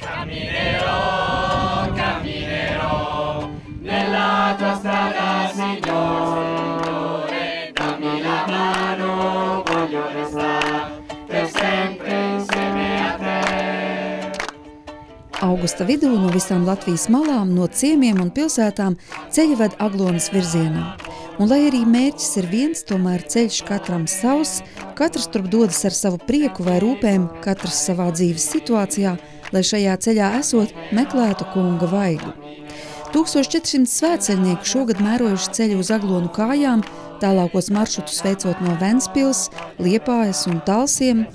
Caminerò, caminerò nella tua strada, Signore, dammi la mano, voglio restare per sempre insieme a te. Augusta vidū no visām Latvijas malām, no ciemiem un pilsētām ceļi ved Aglonas virzienā. Un, lai arī mērķis ir viens, tomēr ceļš katram savs, katrs turp dodas ar savu prieku vai rūpēm, katrs savā dzīves situācijā, lai šajā ceļā esot meklētu kunga vaigu. 1400 svētceļnieku šogad mērojuši ceļu uz Aglonu kājām, tālākos maršrutus veicot no Ventspils, Liepājas un Talsiem,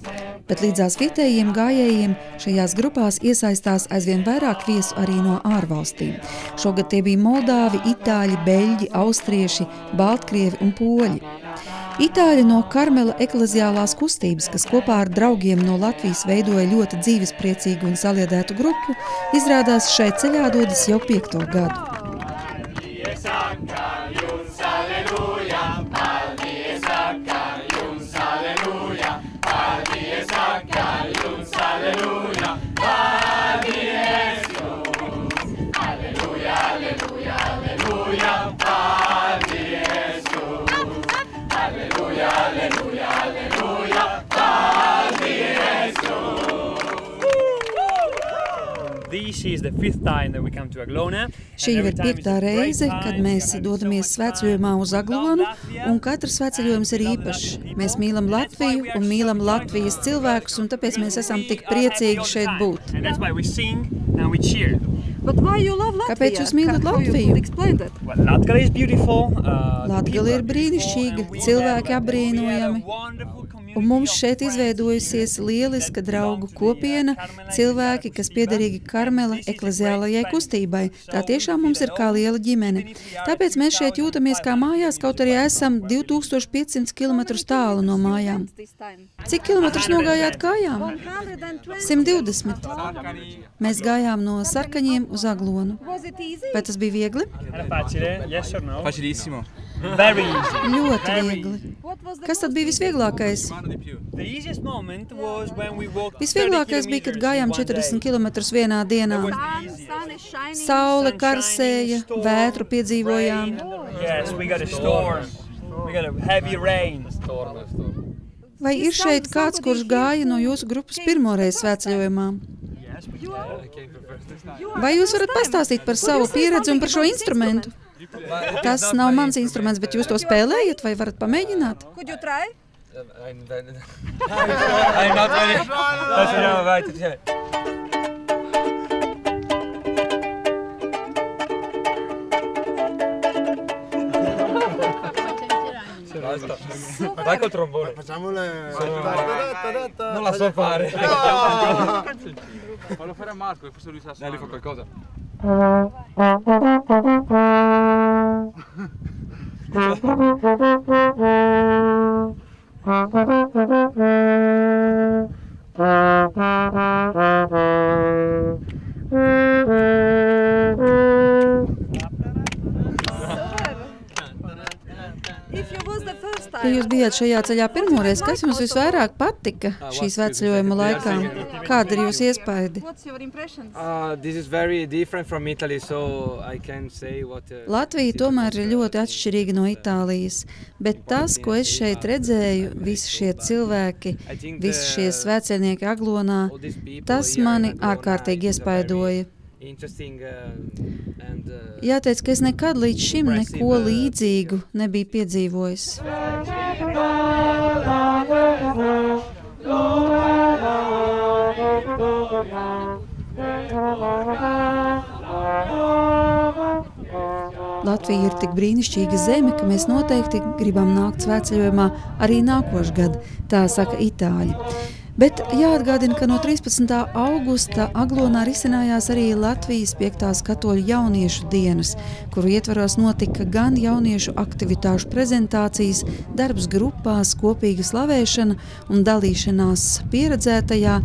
bet līdzās vietējiem gājējiem šajās grupās iesaistās aizvien vairāk viesu arī no ārvalstīm. Šogad tie bija moldāvi, itāļi, beļģi, austrieši, baltkrievi un poļi. Itāļi no Karmela ekleziālās kustības, kas kopā ar draugiem no Latvijas veidoja ļoti dzīvespriecīgu un saliedētu grupu, izrādās šai ceļā dodas jau 5. gadu. Šī ir 5. reize, kad mēs dodamies svētceļojumā uz Aglonu, un katrs svētceļojums ir īpašs. Mēs mīlam Latviju un mīlam Latvijas cilvēkus, un tāpēc mēs esam tik priecīgi šeit būt. Kāpēc jūs mīlat Latviju? Latgale ir brīnišķīga, cilvēki apbrīnojami. Un mums šeit izveidojusies lieliska draugu kopiena, cilvēki, kas piederīgi Karmela ekleziālajai kustībai. Tā tiešām mums ir kā liela ģimene. Tāpēc mēs šeit jūtamies kā mājās, kaut arī esam 2500 km tālu no mājām. Cik kilometrus nogājāt kājām? 120. Mēs gājām no Sarkaņiem uz Aglonu. Vai tas bija viegli? Ļoti viegli. Kas tad bija visvieglākais? Visvieglākais bija, kad gājām 40 km vienā dienā. Saule karsēja, vētru piedzīvojām. Vai ir šeit kāds, kurš gāja no jūsu grupas pirmoreiz svētceļojumā? Vai jūs varat pastāstīt par savu pieredzi un par šo instrumentu? Tas nav mans instruments, bet jūs to spēlējat vai varat pamēģināt? I'm not ready. Dai col trombone. Facciamole. Non la so fare. Fallo fare a Marco, forse lui sa fare. Lui fa qualcosa. Ja jūs bijāt šajā ceļā pirmoreiz, kas jums visvairāk patika šī svētceļojuma laikā? Kāda ir jūsu iespaidi? Latvija tomēr ir ļoti atšķirīga no Itālijas, bet tas, ko es šeit redzēju, visi šie cilvēki, visi šie svētceļnieki Aglonā, tas mani ārkārtīgi iespaidoja. Jāteic, ka es nekad līdz šim neko līdzīgu nebiju piedzīvojis. Latvija ir tik brīnišķīga zeme, ka mēs noteikti gribam nākt svētceļojumā arī nākošgad, tā saka itāļi. Bet jāatgādina, ka no 13. augusta Aglonā risinājās arī Latvijas 5. katoļu jauniešu dienas, kuru ietvaros notika gan jauniešu aktivitāšu prezentācijas, darbs grupās, kopīga slavēšana un dalīšanās pieredzētajā,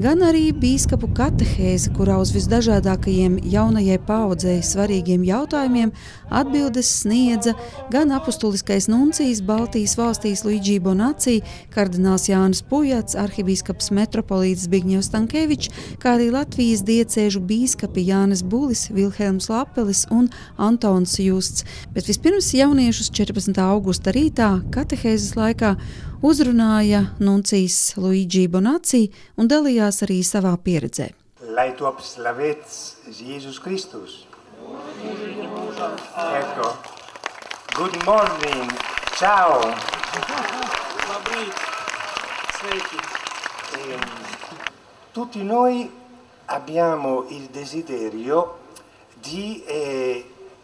gan arī bīskapu katehēze, kurā uz visdažādākajiem jaunajai paaudzei svarīgiem jautājumiem atbildes sniedza gan apustuliskais nuncijs Baltijas valstīs Luigi Bonacī, kardināls Jānis Pujats, arhibīskaps bīskaps metropolīts Zbigņevs Stankevičs, kā arī Latvijas diecēžu bīskapi Jānis Bulis, Vilhelms Lapelis un Antons Justs. Bet vispirms jauniešus 14. augusta rītā katehēzes laikā uzrunāja nuncijs Luigi Bonacci un dalījās arī savā pieredzē. Lai top slavēts Jēzus Kristus. Ecco. Good morning. Ciao. Labrīt. Sveiki. Tutti noi abbiamo il desiderio di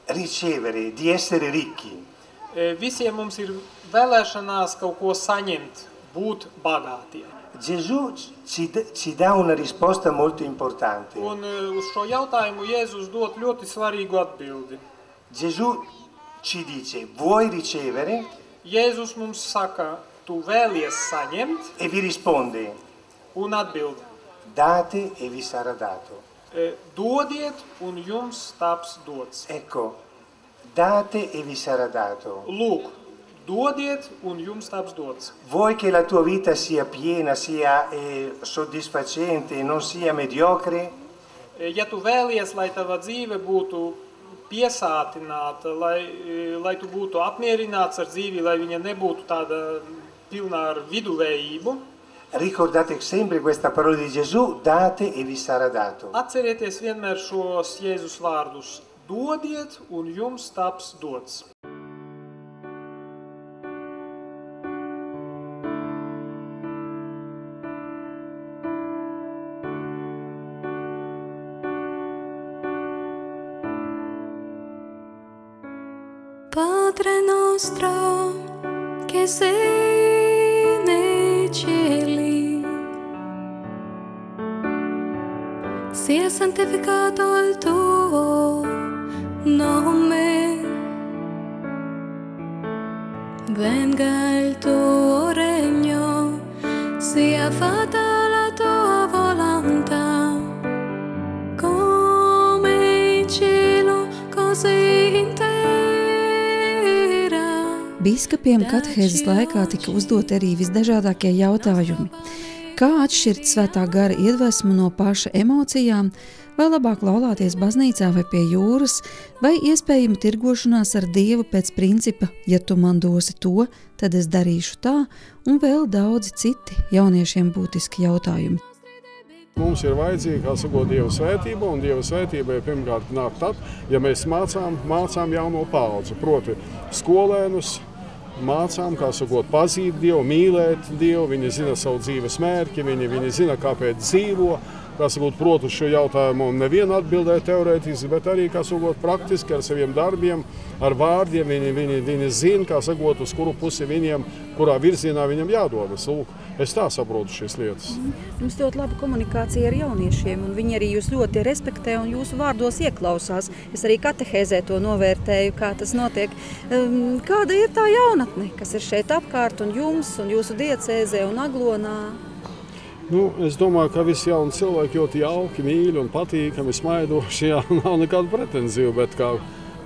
ricevere, di essere ricchi. Visiem mums ir vēlēšanās kaut ko saņemt, būt bagātiem. Gesù ci dà una risposta molto importante. Un uz šo jautājumu Jēzus dod ļoti svarīgu atbildi. Gesù ci dice, vuoi ricevere? Jēzus mums saka, tu vēlies saņemt? E vi risponde, un atbild, date e vi sarà dato. Dodiet un jums taps dots. Ecco, date e vi sarà dato. Lūk, dodiet un jums taps dots. Vuoi che la tua vita sia piena, sia soddisfacente, non sia mediocre? Ja tu vēlies, lai tava dzīve būtu piesātināta, lai tu būtu apmierināts ar dzīvi, lai viņa nebūtu tāda pilnā ar viduvējību. Ricordate sempre questa parola di Gesù, date e vi sarà dato. Atcerieties vienmēr šos Jēzus vārdus. Dodiet un jums taps dots. Padre nostro, che sei nei cieli, sia santificato il tuo nome, venga il tuo regno, sia fatta la tua volontà, come in cielo, così in terra. Bīskapiem katehēzes laikā tika uzdot arī visdažādākie jautājumi. Kā atšķirt svētā gara iedvesmu no paša emocijām, vai labāk laulāties baznīcā vai pie jūras, vai iespējama tirgošanās ar Dievu pēc principa, ja tu man dosi to, tad es darīšu tā, un vēl daudzi citi jauniešiem būtiski jautājumi. Mums ir vajadzīga, kā sakot, Dieva svētība, un Dieva svētība pirmkārt nāk tad, ja mēs mācām jauno paudzi, proti skolēnus, mācām, kā sakot, pazīt Dievu, mīlēt Dievu, viņi zina savu dzīves mērķi, viņi zina, kāpēc dzīvo, kā sakot, proti šo jautājumu nevienu atbildē teorētiski, bet arī, kā sakot, praktiski ar saviem darbiem, ar vārdiem, viņi zina, kā sakot, uz kuru pusi viņiem, kurā virzienā viņam jādodas. Lūk, es tā saprotu šīs lietas. Jums ļoti laba komunikācija ar jauniešiem, un viņi arī jūs ļoti respektē un jūsu vārdos ieklausās. Es arī katehēzē to novērtēju, kā tas notiek. Kāda ir tā jaunatne, kas ir šeit apkārt un jums, un jūsu diecēzē un Aglonā? Es domāju, ka visi jauni cilvēki ļoti jauki, mīļi un patīkami, smaidoši, jā, nav nekādu pretenziju, bet kā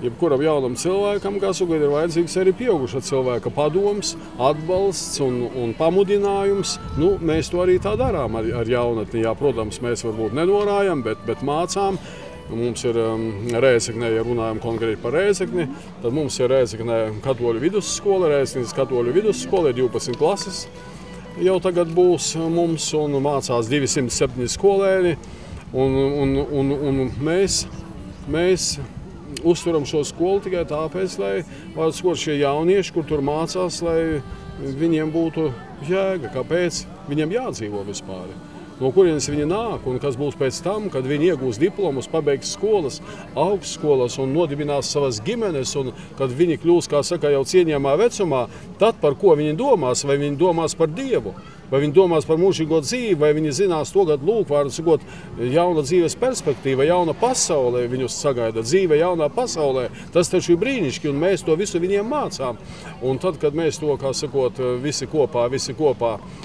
jebkuram jaunam cilvēkam, kā sakot, ir vajadzīgs arī pieauguša cilvēka padoms, atbalsts un pamudinājums. Mēs to arī tā darām ar jaunatni. Jā, protams, mēs varbūt nenorājam, bet mācām. Mums ir Rēzeknē, ja runājam konkrēti par Rēzekni, tad mums ir Rēzeknē katoļu vidusskola, Rēzeknes katoļu vidusskola, 12 klases. Jau tagad būs mums un mācās 207 skolēni. Un mēs uzturam šo skolu tikai tāpēc, lai šie jaunieši, kur tur mācās, lai viņiem būtu jēga, kāpēc viņiem jādzīvo vispār. No kurienes viņi nāk un kas būs pēc tam, kad viņi iegūs diplomus, pabeigs skolas, augstskolas un nodibinās savas ģimenes, un kad viņi kļūs, kā saka, jau cieņamā vecumā, tad par ko viņi domās, vai viņi domās par Dievu, vai viņi domās par mūžīgo dzīvi, vai viņi zinās to, kad lūk, vārdu sakot, jauna dzīves perspektīva, jauna pasaulē viņus sagaida, dzīve jaunā pasaulē, tas taču ir brīnišķi, un mēs to visu viņiem mācām. Un tad, kad mēs to, kā sakot, visi kopā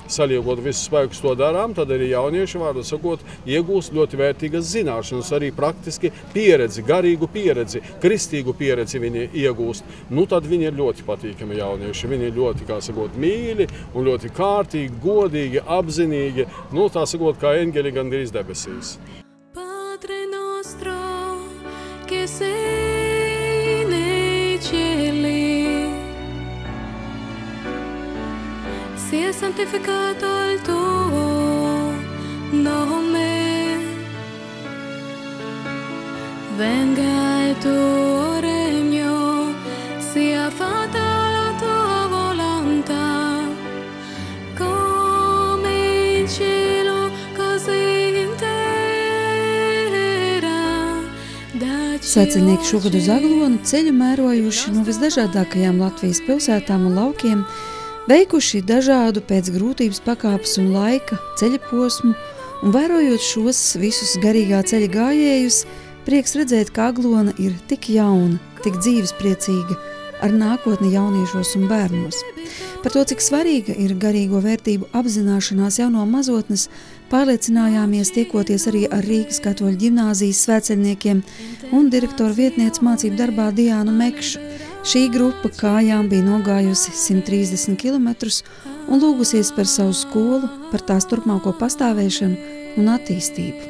saliegot visus spēkus to darām, tad arī jaunieši, vārdu sakot, iegūst ļoti vērtīgas zināšanas, arī praktiski pieredzi, garīgu pieredzi, kristīgu pieredzi viņi iegūst. Tad viņi ir ļoti patīkami jaunieši, viņi ir ļoti, kā sakot, mīļi un ļoti kārtīgi, godīgi, apzinīgi, tā sakot, kā eņģeļi gandrīz debesīs. Padre nostro, che sei nei cieli, sia santificato il tuo nome, venga il tuo regno, sia fatta la tua volontà, come in cielo, così in terra. Svētceļnieki šogad uz Aglonu ceļu mērojuši no visdažādākajām Latvijas pilsētām un laukiem, veikuši dažādu pēc grūtības pakāpes un laika ceļa posmu, un vērojot šos visus garīgā ceļa gājējus, prieks redzēt, ka Aglona ir tik jauna, tik dzīvespriecīga, ar nākotni jauniešos un bērnos. Par to, cik svarīga ir garīgo vērtību apzināšanās jau no mazotnes, pārliecinājāmies tiekoties arī ar Rīgas Katoļu ģimnāzijas svētceļniekiem un direktoru vietnieci mācību darbā Diānu Mekšu. Šī grupa kājām bija nogājusi 130 kilometrus un lūgusies par savu skolu, par tās turpmāko pastāvēšanu un attīstību.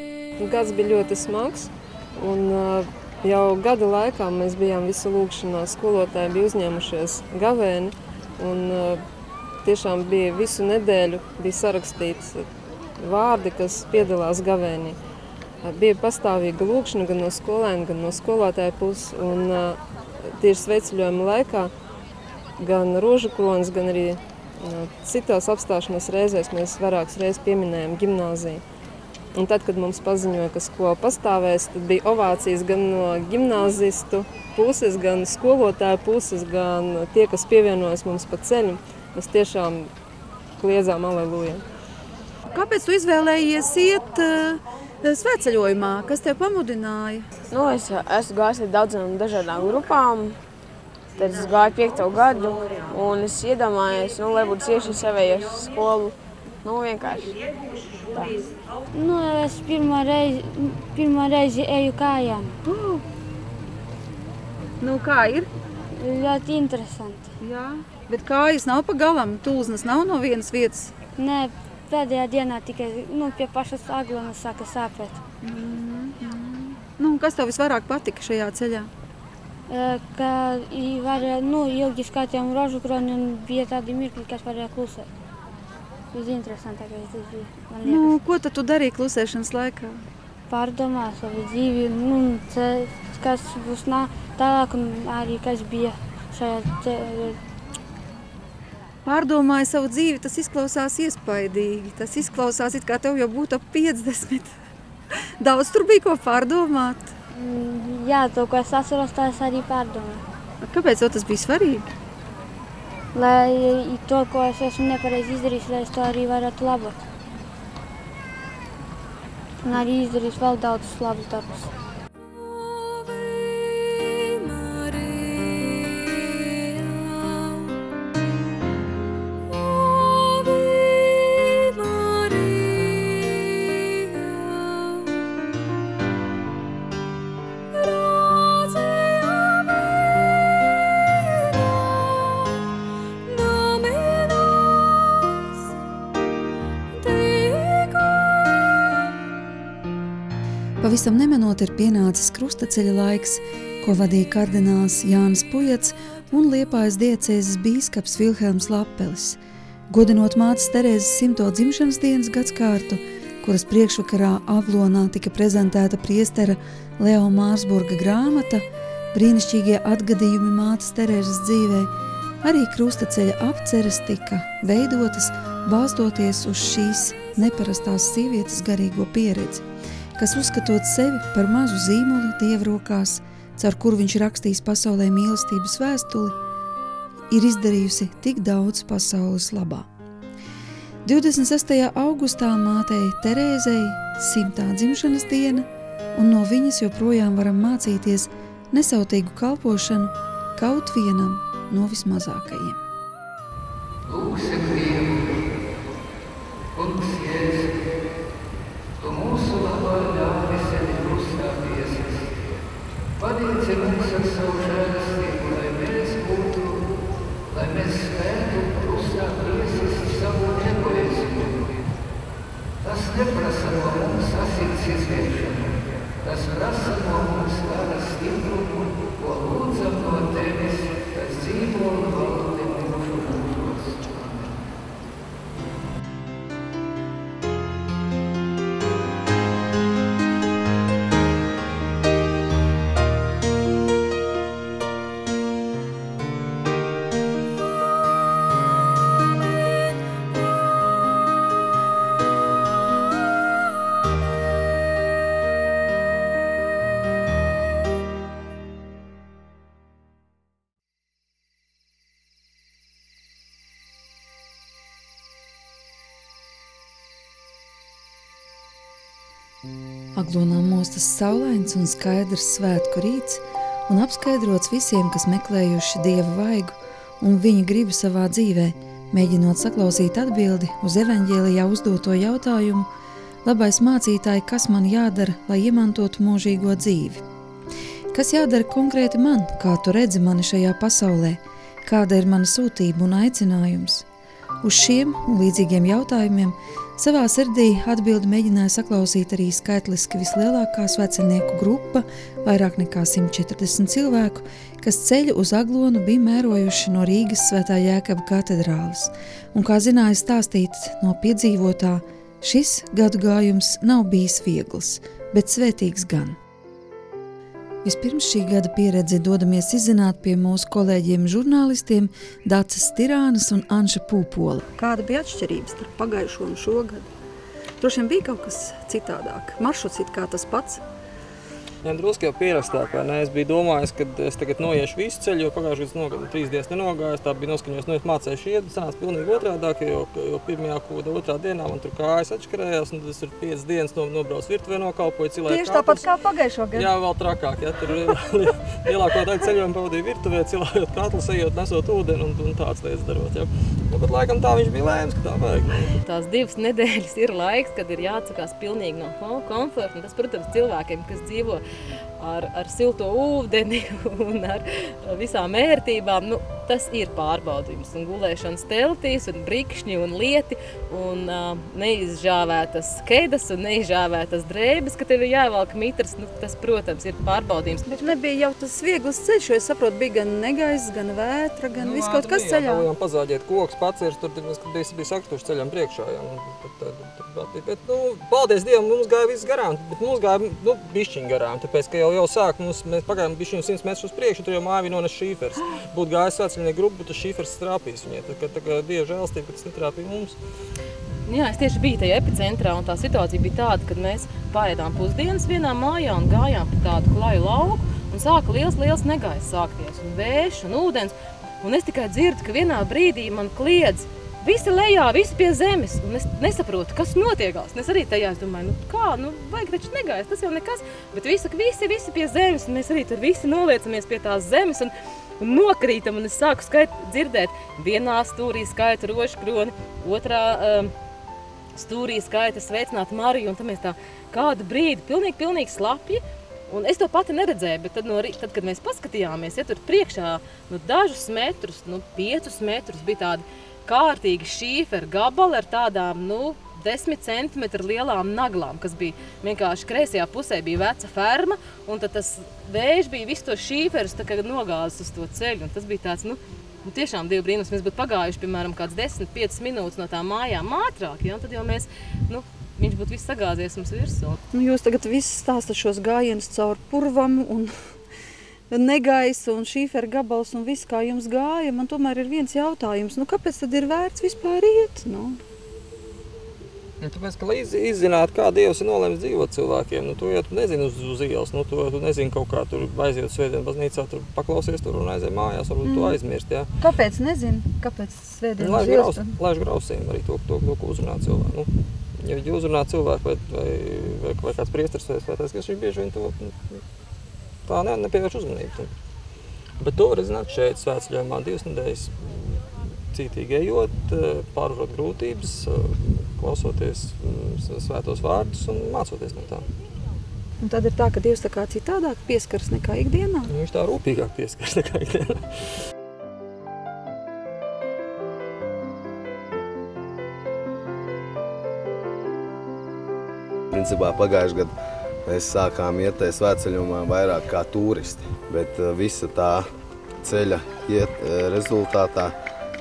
Gads bija ļoti smags. Un jau gada laikā mēs bijām visu lūgšanā, skolotāji bija uzņēmušies gavēni, un tiešām bija visu nedēļu bija sarakstīts vārdi, kas piedalās gavēnī. Bija pastāvīga lūgšana gan no skolēna, gan no skolotāja puses, un tieši sveceļojuma laikā gan rožu kronis, gan arī citās apstāšanās reizēs mēs vairākas reizes pieminējām ģimnāziju. Un tad, kad mums paziņoja, ka skola pastāvēs, tad bija ovācijas gan no ģimnāzistu puses, gan skolotāju puses, gan tie, kas pievienojas mums pa ceļu. Mēs tiešām kliedzām aleluja. Kāpēc tu izvēlējies iet svētceļojumā? Kas tev pamudināja? Es esmu gājis ar daudzām dažādām grupām. Tad es gāju 5. gadu, un es iedomājos, lai būtu cieši savēju skolu. Vienkārši tā. Es pirmo reizi eju kājām. Kā ir? Ļoti interesanti. Jā, bet kājas nav pa galam, tūznas nav no vienas vietas? Nē, pēdējā dienā tikai pie pašas Aglonas sāka sāpēt. Kas tev visvairāk patika šajā ceļā? Ka varēja, ilgi skatījām rožu kroni un bija tādi mirkļi, kas varēja klusēt. Visinteresantākais bija, man liekas. Ko tad tu darīji klusēšanas laikā? Pārdomāju savu dzīvi, kas būs tālāk un arī kas bija šajā ceļā. Pārdomāju savu dzīvi, tas izklausās iespaidīgi. Tas izklausās, it kā tev jau būtu ap 50. Daudz tur bija ko pārdomāt? Jā, to, ko es atceros, tā es arī pārdomāju. Kāpēc tas bija svarīgi? Lai to, ko es esmu nepareizi izdarījis, lai es to arī varētu labot. Un arī izdarījis vēl daudzus labus darbus. Pavisam nemanot ir pienācis krustaceļa laiks, ko vadīja kardināls Jānis Pujats un Liepājas diecēzes bīskaps Vilhelms Lapelis. Godinot mātes Terēzes 100. dzimšanas dienas gadskārtu, kuras priekšvakarā Aglonā tika prezentēta priestera Leo Mārsburga grāmata Brīnišķīgie atgadījumi mātes Terēzes dzīvē, arī krustaceļa apceres tika veidotas balstoties uz šīs neparastās sievietes garīgo pieredzi, kas uzskatot sevi par mazu zīmuli dievrokās, caur kuru viņš rakstīs pasaulē mīlestības vēstuli, ir izdarījusi tik daudz pasaules labā. 26. augustā mātei Terēzei 100. dzimšanas diena, un no viņas joprojām varam mācīties nesautīgu kalpošanu kaut vienam no vismazākajiem. Lūksim Dievu, Kungs Jēzu, Tu mūsu labā ļāvi sevi krustā tiesas. Palīdzi mums ar savu žēlastību, lai mēs spētu krustā tiesas savu egoismu kas prasa no mums varas stiprumu, ko lūdzam no tevis, kas dzīvo un valdi mūsu mūžos. Aglonā mostas saulains un skaidrs svētku rīts un apskaidrots visiem, kas meklējuši Dieva vaigu un viņa gribu savā dzīvē, mēģinot saklausīt atbildi uz evaņģēlijā uzdoto jautājumu: labais mācītāji, kas man jādara, lai iemantotu mūžīgo dzīvi? Kas jādara konkrēti man, kā tu redzi mani šajā pasaulē, kāda ir mana sūtība un aicinājums? Uz šiem un līdzīgiem jautājumiem savā sirdī atbildi mēģināja saklausīt arī skaitliski vislielākā svecenieku grupa, vairāk nekā 140 cilvēku, kas ceļu uz Aglonu bija mērojuši no Rīgas Svētā Jēkaba katedrāles. Un, kā zināja stāstīt no piedzīvotā, šis gadu gājums nav bijis viegls, bet svētīgs gan. Vispirms šī gada pieredzi dodamies izzināt pie mūsu kolēģiem žurnālistiem Daces Tirānas un Anša Pūpola. Kāda bija atšķirības starp pagājušo un šo gadu? Droši vien bija kaut kas citādāk. Maršruts it kā tas pats. Jā, drusku jau pierakstāk, vai ne? Es biju domājis, ka es tagad noiešu visu ceļu, jo pagājušajā gadā 3 dienas nenogājos, tā bija noskaņos, es mācējuši iet, sanāca pilnīgi otrādāk, jo pirmajā kūda otrā dienā man tur kājas atškarējās, un tas ir 5 dienas nobrauc virtuvē, nokalpoju cilvēku. Tieši tāpat kā pagājušo gadu? Jā, vēl trakāk, ja, tur lielāko daļu ceļojumu pavadīju virtuvē, cilājot katlus, ejot, nesot ūdeni un tāds lietas darot, jā. Bet laikam tā viņš bija lēms, ka tā vajag. Tās 2 nedēļas ir laiks, kad ir jāatsakās pilnīgi no komforta, un tas, protams, cilvēkiem, kas dzīvo ar silto ūdeni un ar visām ērtībām, tas ir pārbaudījums. Un gulēšanas teltīs, un brikšņi, un lieti, un neizžāvētas keidas, un neizžāvētas drēbes, ka tev ir jāvelk mitrs, tas, protams, ir pārbaudījums. Bet nebija jau tas viegls ceļš, jo es saprotu, bija gan negaiss, gan vētra, gan viss kaut kas ceļā. Jā, pazāģēt koks, pacieris, tur bija saktuši ceļam priekšā. Jā, bet, paldies Dievam, mums gāja viss garām, bet mums gāja, bišķiņ garām, tāpēc, ka jau sāk, mēs pagājām bišķiņ 100 metrus uz priekšu, tur jau māja nones šīfers. Būtu gājis svētceļnieku grupu, bet tas šīfers trāpīs viņai, tā kā Dieva žēlastība, ka tas netrāpīja mums. Jā, es tieši biju tajā epicentrā, un tā situācija bija tāda, kad mēs pārēdām pusdienas vienā mājā un gājām pa tādu klaju lauku, un sāka liels negaiss sākties, un vējš, un ūdens, un es tikai dzirdu, ka vienā brīdī man kliedz: visi lejā, visi pie zemes, un es nesaprotu, kas notiekās. Un es arī tajā domāju, vajag taču negaiss, tas jau nekas, bet visi pie zemes, un mēs arī tur visi noliecamies pie tās zemes, un nokrītam, un es sāku dzirdēt, vienā stūrī skaita rožkroni, otrā stūrī skaita sveicināt Mariju, un tad mēs tā kādu brīdi pilnīgi slapji, un es to pati neredzēju, bet tad kad mēs paskatījāmies, ja tur priekšā dažus metrus, 5 metrus bija tādi kārtīgi šīferu gabali ar tādām, 10 centimetru lielām naglām, kas bija vienkārši kreisajā pusē bija veca ferma, un tad tas vējš bija visu to šīferus tā kā nogāzis uz to ceļu, un tas bija tāds, tiešām Dieva brīnums. Mēs būtu pagājuši, piemēram, kāds 10-5 minūtes no tām mājām ātrāk, ja, un tad jau mēs, viņš būtu viss sagāzies mums virsū. Jūs tagad visi stāstat šos gājienus caur purvam un negaisa un šīferu gabals un viss, kā jums gāja. Man tomēr ir viens jautājums, kāpēc tad ir vērts vispār iet? Tāpēc, ka lai izzinātu, kā Dievs ir nolēmis dzīvot cilvēkiem, to jau tu nezini uz ielas, to tu nezini kaut kā tur aiziet svētdien baznīcā, tur paklausies tur un aiziet mājās, varbūt to aizmirst, jā. Kāpēc nezini? Kāpēc svētdien uz ielas? Laiž grausiem arī to, ko uzrunā cilvēku. Ja uzrunā cilvēku vai kāds priesteris vai svētais, ka viņš bieži vien to tā nepievērš uzmanību. Bet to var zināt šeit svētceļojumā 2 nedēļas cītīgi ejot, pārvarot grūtības, klausoties svētos vārdus un mācoties no tām. Un tad ir tā, ka Dievs tā kā citādāk pieskaras nekā ikdienā? Viņš tā rūpīgāk pieskaras nekā ikdienā. Principā pagājušajā gadā Mēs sākām iet tajā svētceļojumā vairāk kā turisti, bet visa tā ceļa rezultātā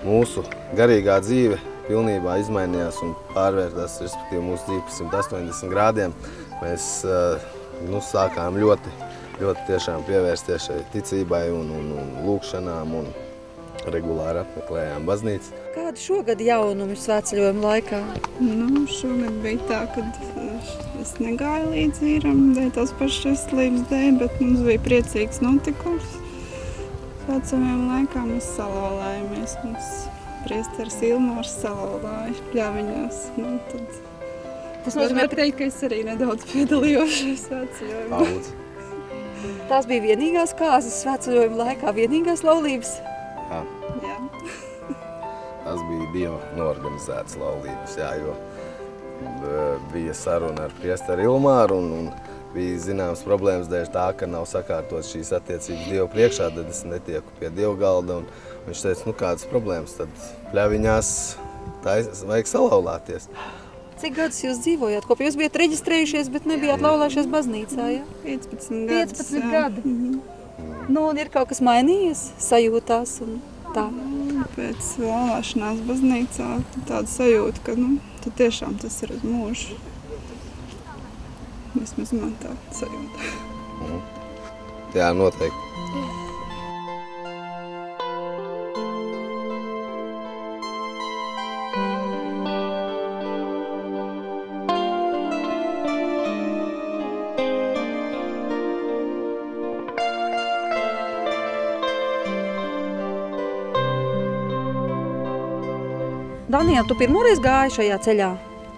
mūsu garīgā dzīve pilnībā izmainījās un pārvērtās, respektīvi mūsu dzīve pa 180 grādiem. Mēs sākām ļoti tiešām pievērsties šai ticībai un lūkšanām un regulāri apmeklējām baznīcu. Kādi šogad jaunumi svētceļojuma laikā? Šogad bija tā, kad es negāju līdz vīram dēļ tās pašas veselības dēļ, bet mums bija priecīgs notikums. Svētceļojuma laikā mēs salauzāmies. Mums priesteris Ilmārs salauzāja pļaviņās. Tas var teikt, ka es arī nedaudz piedalījos šajā svētceļojumā. Tās bija vienīgās kāzas svētceļojuma laikā, vienīgās laulības? Jā. Tas bija Dieva noorganizētas laulības, jo bija saruna ar priesteri Ilmāru un bija zināmas problēmas dēļ tā, ka nav sakārtotas šīs attiecības Dievu priekšā, tad es netieku pie Dieva galda. Viņš teica, kādas problēmas, tad pļaviņās vajag salauzāties. Cik gadus jūs dzīvojāt? Kopš jūs bijat reģistrējušies, bet nebijāt laulājušies baznīcā, ja? 15 gadus. 15 gadi. Un ir kaut kas mainījies sajūtās un tā? Pēc laulāšanās baznīcā tāda sajūta, ka tad tiešām tas ir uz mūžu. Vismaz man tā sajūta. Jā, noteikti. Daniela, tu pirmoreiz gāji šajā ceļā?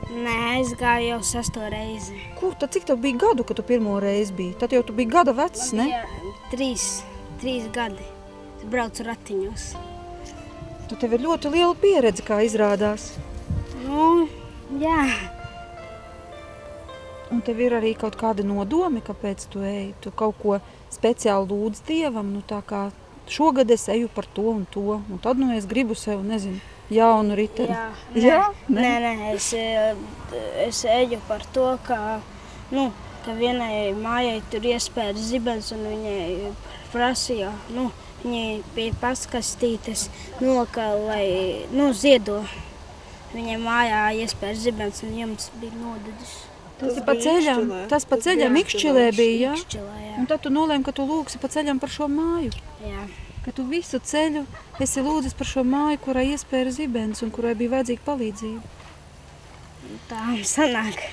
Nē, es gāju jau 6. reizi. Tad cik tev bija gadu, kad tu pirmo reizi biji? Tad jau tu biji gada vecs, ne? Jā, 3 gadi. Es braucu ratiņos. Tu tev ir ļoti liela pieredze, kā izrādās. Jā. Un tev ir arī kaut kāda nodomi, kāpēc tu eji? Tu kaut ko speciāli lūdz Dievam, tā kā šogad es eju par to un to, un tad es gribu sev, nezinu, jaunu riteni. Jā? Nē, es eju par to, ka vienai mājai tur iespēja zibens un viņai prasīja, viņai bija paskastītes, lai ziedo. Viņai mājā iespēja zibens un jums bija nodedis. Tas pa ceļam Ikšķilē bija, jā? Ikšķilē, jā. Un tad tu nolēmi, ka tu lūgsi pa ceļam par šo māju? Jā. Ka tu visu ceļu esi lūdzis par šo māju, kurai iespēja zibens un kurai bija vajadzīga palīdzība. Tā sanāk.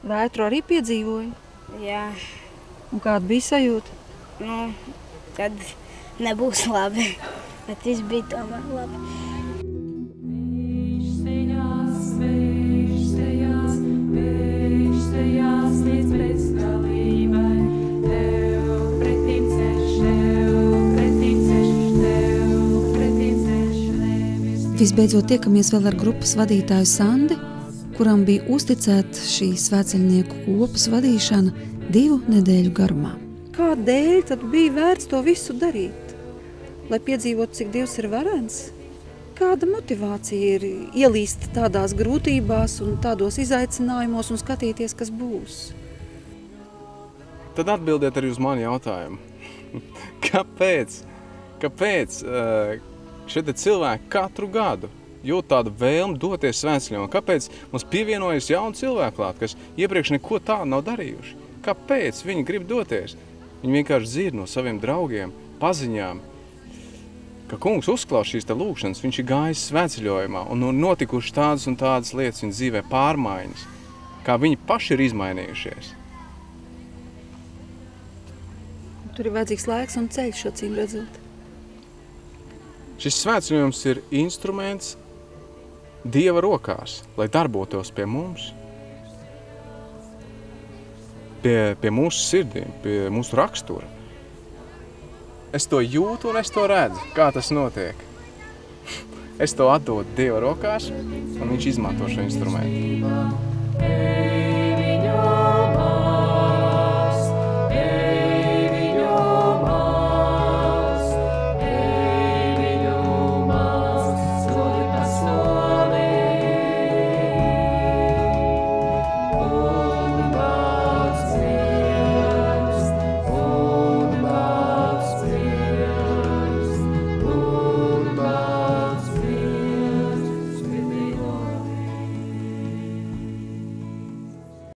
Vētru arī piedzīvoji? Jā. Un kāda bija sajūta? Kad nebūs labi, bet viss bija tomēr labi. Visbeidzot tiekamies vēl ar grupas vadītāju Sandi, kuram bija uzticēta šī svētceļnieku kopas vadīšana 2 nedēļu garumā. Kādēļ tad bija vērts to visu darīt? Lai piedzīvotu, cik Dievs ir varens? Kāda motivācija ir ielīst tādās grūtībās un tādos izaicinājumos un skatīties, kas būs? Tad atbildiet arī uz mani jautājumu. Kāpēc šie cilvēki katru gadu jūt tādu vēlmu doties svētceļojumā? Kāpēc mums pievienojas jauni cilvēki klāt, kas iepriekš neko tādu nav darījuši? Kāpēc viņi grib doties? Viņi vienkārši dzird no saviem draugiem, paziņām, ka kungs uzklaus šīs lūkšanas, viņš ir gājis svētceļojumā un notikuši tādas un tādas lietas viņa dzīvē pārmaiņas, kā viņi paši ir izmainījušies. Tur ir vajadzīgs laiks un ceļš, acīm redzot. Šis svētceļojums ir instruments Dieva rokās, lai darbotos pie mums, pie mūsu sirdīm, pie mūsu rakstura. Es to jūtu un es to redzu, kā tas notiek. Es to atdodu Dieva rokās, un viņš izmanto šo instrumentu.